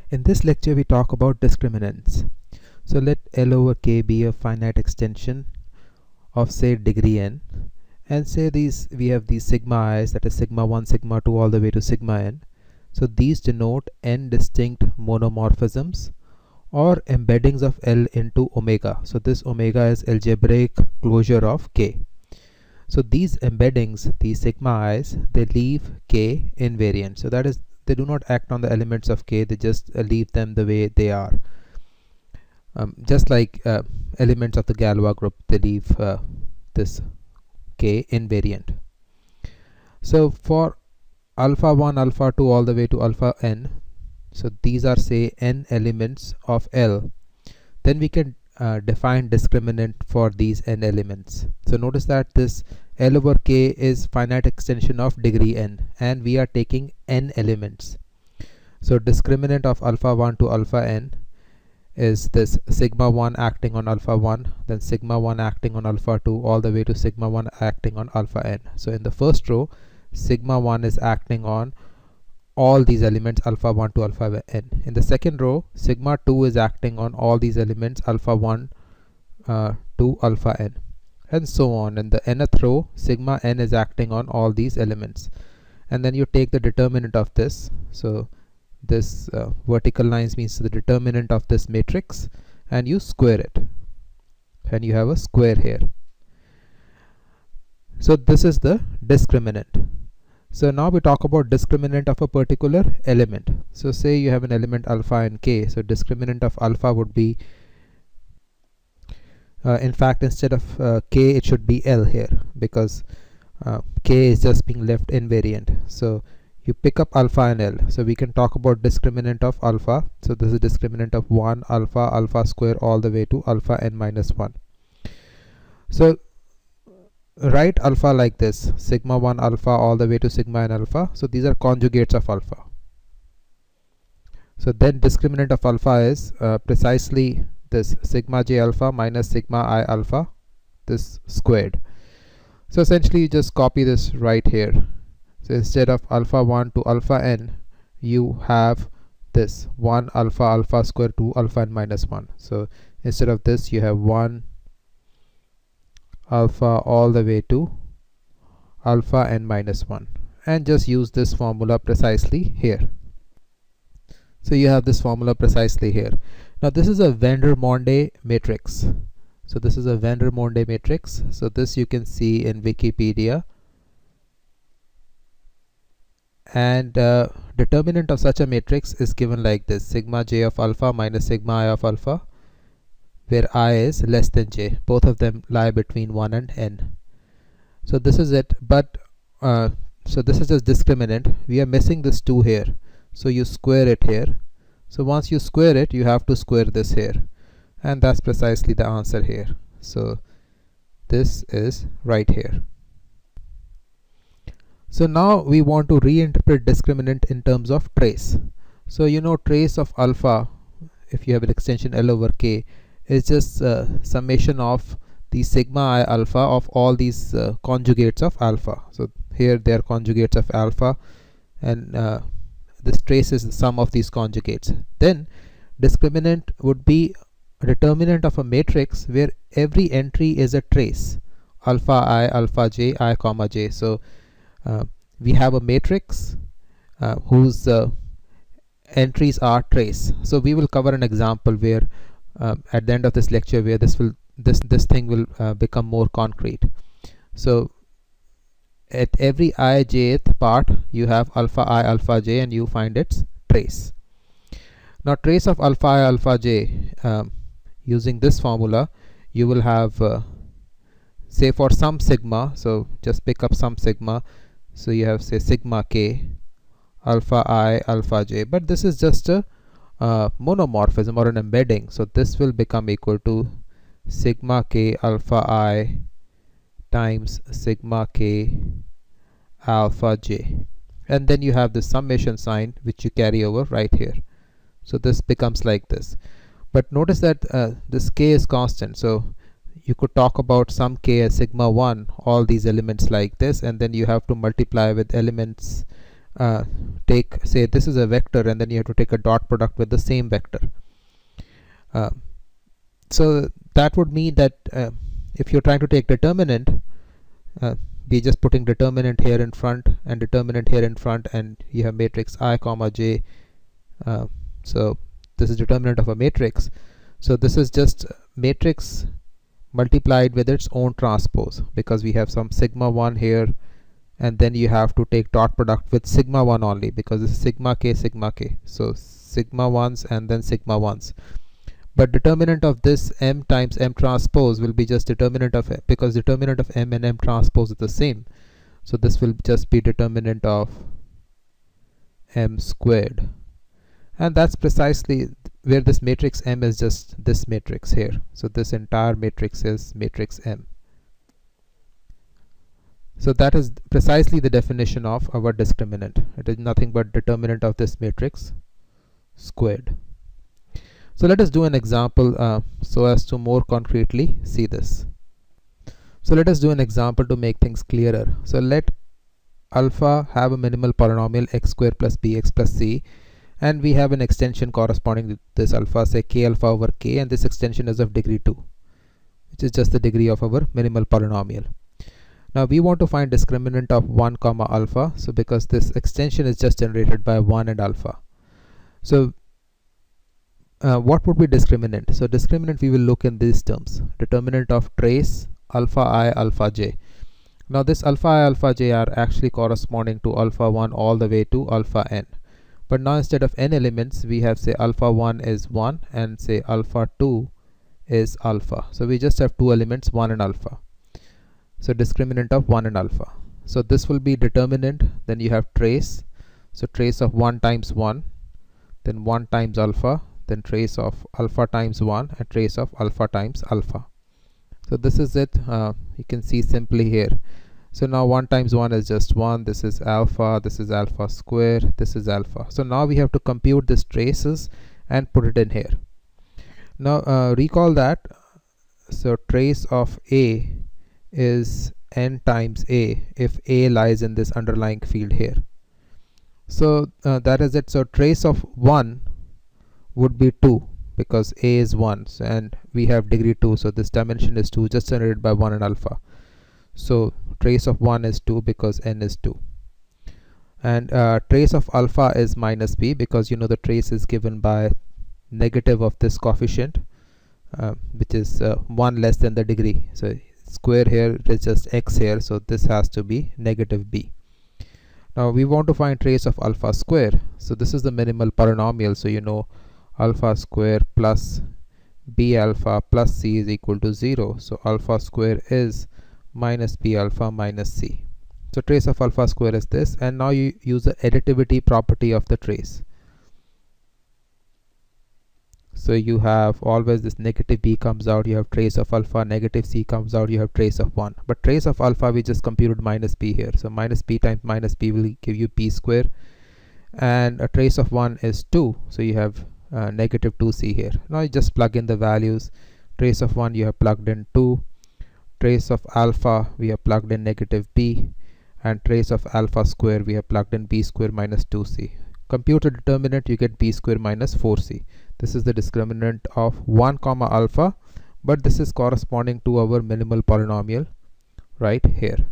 In this lecture we talk about discriminants. So let L over K be a finite extension of say degree n, and say we have these sigma i's, that is sigma 1, sigma 2 all the way to sigma n. So these denote n distinct monomorphisms or embeddings of L into omega. So this omega is algebraic closure of K. So these embeddings, these sigma i's, they leave K invariant. So that is, they do not act on the elements of K, they just leave them the way they are. Just like elements of the Galois group, they leave this K invariant. So for alpha 1, alpha 2 all the way to alpha n, so these are say n elements of L, then we can define discriminant for these n elements. So notice that this L over K is finite extension of degree n, and we are taking n elements. So discriminant of alpha 1 to alpha n is this sigma 1 acting on alpha 1, then sigma 1 acting on alpha 2 all the way to sigma 1 acting on alpha n. So in the first row, sigma 1 is acting on all these elements alpha 1 to alpha n. In the second row, sigma 2 is acting on all these elements alpha 1 to alpha n, and so on. In the nth row, sigma n is acting on all these elements, and then you take the determinant of this. So this vertical lines means the determinant of this matrix, and you square it, and you have a square here. So this is the discriminant. So now we talk about discriminant of a particular element. So say you have an element alpha and K, so discriminant of alpha would be in fact instead of K it should be L here, because K is just being left invariant. So you pick up alpha and L. So we can talk about discriminant of alpha. So this is discriminant of 1 alpha, alpha square all the way to alpha n minus 1. So write alpha like this, sigma 1 alpha all the way to sigma n alpha. So these are conjugates of alpha. So then discriminant of alpha is precisely this sigma j alpha minus sigma I alpha, this squared. So essentially you just copy this right here. So instead of alpha 1 to alpha n, you have this 1 alpha alpha square to alpha n minus 1. So instead of this you have 1 alpha all the way to alpha n minus 1, and just use this formula precisely here. So you have this formula precisely here. Now this is a Vandermonde matrix. So this is a Vandermonde matrix. So this you can see in Wikipedia. And determinant of such a matrix is given like this: sigma j of alpha minus sigma I of alpha, where I is less than j. Both of them lie between 1 and n. So this is it. But so this is just discriminant. We are missing this 2 here. So you square it here. So once you square it, you have to square this here. And that's precisely the answer here. So this is right here. So now we want to reinterpret discriminant in terms of trace. So you know, trace of alpha, if you have an extension L over K, is just summation of the sigma I alpha of all these conjugates of alpha. So here they are conjugates of alpha, and this trace is the sum of these conjugates. Then discriminant would be a determinant of a matrix where every entry is a trace, alpha I, alpha j, I comma j. So we have a matrix whose entries are trace. So we will cover an example where at the end of this lecture, where this thing will become more concrete. So at every I jth part you have alpha I alpha j, and you find its trace. Now trace of alpha I alpha j, using this formula you will have say for some sigma, so just pick up some sigma. So you have say sigma k alpha I alpha j, but this is just a monomorphism or an embedding. So this will become equal to sigma k alpha I times sigma k alpha j, and then you have the summation sign which you carry over right here. So this becomes like this. But notice that this k is constant. So you could talk about some k as sigma 1, all these elements like this, and then you have to multiply with elements take, say this is a vector, and then you have to take a dot product with the same vector. So that would mean that if you're trying to take determinant, we're just putting determinant here in front and determinant here in front, and you have matrix I comma j. So this is determinant of a matrix. So this is just matrix multiplied with its own transpose, because we have some sigma 1 here, and then you have to take dot product with sigma 1 only, because this is sigma k, so sigma 1s and then sigma 1s. But determinant of this m times m transpose will be just determinant of, because determinant of m and m transpose is the same, so this will just be determinant of m squared. And that's precisely where this matrix M is just this matrix here. So this entire matrix is matrix M. So that is precisely the definition of our discriminant. It is nothing but determinant of this matrix squared. So let us do an example so as to more concretely see this. So let us do an example to make things clearer. So let alpha have a minimal polynomial x squared plus bx plus c, and we have an extension corresponding to this alpha, say k alpha over k, and this extension is of degree 2, which is just the degree of our minimal polynomial. Now we want to find discriminant of 1 comma alpha, so because this extension is just generated by 1 and alpha. So what would be discriminant? So discriminant we will look in these terms: determinant of trace alpha I alpha j. Now this alpha I alpha j are actually corresponding to alpha 1 all the way to alpha n. But now instead of n elements, we have, say, alpha 1 is 1 and say alpha 2 is alpha. So we just have two elements, 1 and alpha. So discriminant of 1 and alpha. So this will be determinant, then you have trace. So trace of 1 times 1, then 1 times alpha, then trace of alpha times 1, and trace of alpha times alpha. So this is it. You can see simply here. So now 1 times 1 is just 1, this is alpha square, this is alpha. So now we have to compute these traces and put it in here. Now recall that, so trace of a is n times a if a lies in this underlying field here. So that is it. So trace of 1 would be 2, because a is 1, so, and we have degree 2, so this dimension is 2, just generated by 1 and alpha. So trace of 1 is 2 because n is 2. And trace of alpha is minus b, because you know the trace is given by negative of this coefficient, which is 1 less than the degree. So square here is just x here, so this has to be negative b. Now we want to find trace of alpha square. So this is the minimal polynomial, so you know alpha square plus b alpha plus c is equal to 0. So alpha square is minus b alpha minus c. So trace of alpha square is this, and now you use the additivity property of the trace. So you have always this negative b comes out, you have trace of alpha, negative c comes out, you have trace of 1. But trace of alpha we just computed minus b here. So minus b times minus b will give you b square, and a trace of 1 is 2, so you have negative 2c here. Now you just plug in the values. Trace of 1 you have plugged in 2, trace of alpha we have plugged in negative b, and trace of alpha square we have plugged in b square minus 2c. Compute a determinant, you get b square minus 4c. This is the discriminant of 1 comma alpha, but this is corresponding to our minimal polynomial right here.